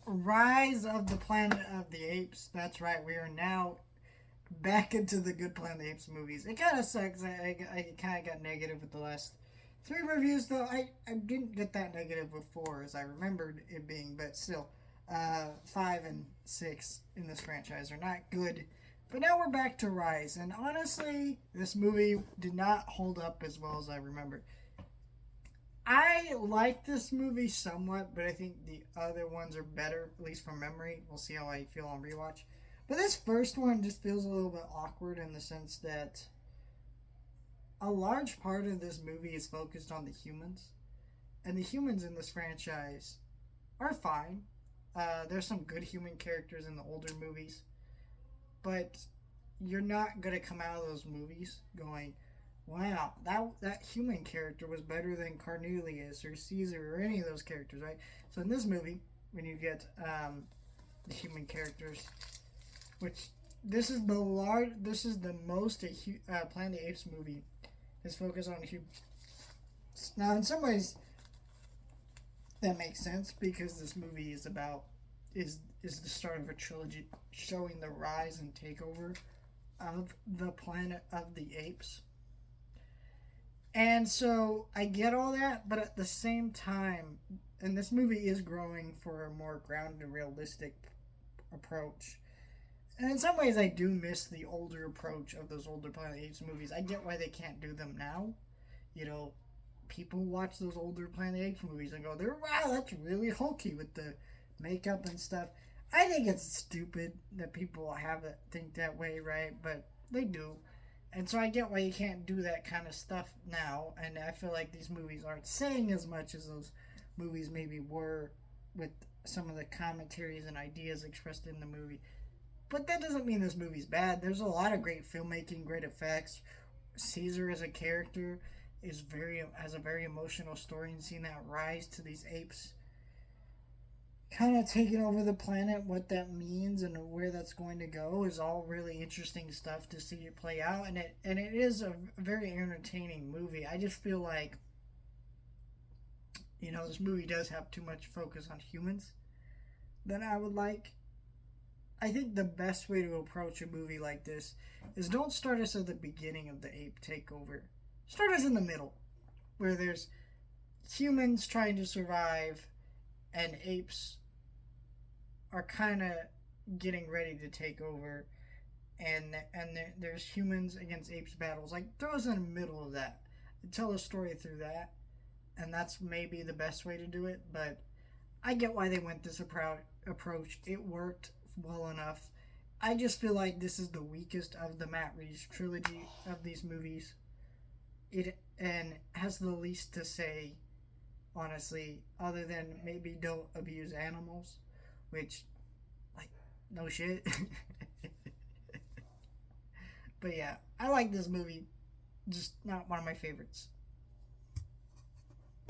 Rise of the Planet of the Apes. That's right. We are now back into the good Planet of the Apes movies. It kind of sucks. I kind of got negative with the last three reviews, though. I didn't get that negative with four as I remembered it being, but still, five and six in this franchise are not good. But now we're back to Rise, and honestly, this movie did not hold up as well as I remembered. I like this movie somewhat, but I think the other ones are better, at least from memory. We'll see how I feel on rewatch. But this first one just feels a little bit awkward in the sense that a large part of this movie is focused on the humans. And the humans in this franchise are fine. There's some good human characters in the older movies. But you're not going to come out of those movies going, wow, that human character was better than Cornelius or Caesar or any of those characters, right? So in this movie, when you get the human characters, which this is the most Planet of the Apes movie is focused on humans. Now, in some ways, that makes sense because this movie is the start of a trilogy showing the rise and takeover of the Planet of the Apes. And so I get all that, but at the same time, and this movie is growing for a more grounded and realistic approach. And in some ways, I do miss the older approach of those older Planet of the Apes movies. I get why they can't do them now. You know, people watch those older Planet of the Apes movies and go, wow, that's really hulky with the makeup and stuff. I think it's stupid that people think that way, right? But they do. And so I get why you can't do that kind of stuff now. And I feel like these movies aren't saying as much as those movies maybe were with some of the commentaries and ideas expressed in the movie. But that doesn't mean this movie's bad. There's a lot of great filmmaking, great effects. Caesar as a character has a very emotional story, and seeing that rise to these apes kind of taking over the planet, what that means and where that's going to go is all really interesting stuff to see it play out. And it is a very entertaining movie. I just feel like, this movie does have too much focus on humans than I would like. I think the best way to approach a movie like this is don't start us at the beginning of the ape takeover. Start us in the middle, where there's humans trying to survive and apes are kind of getting ready to take over, and there's humans against apes battles. Like, throw us in the middle of that. Tell a story through that, and that's maybe the best way to do it, but I get why they went this approach. It worked well enough. I just feel like this is the weakest of the Matt Reeves trilogy of these movies. It and has the least to say, honestly, other than maybe don't abuse animals, which, like, no shit. But yeah, I like this movie, just not one of my favorites.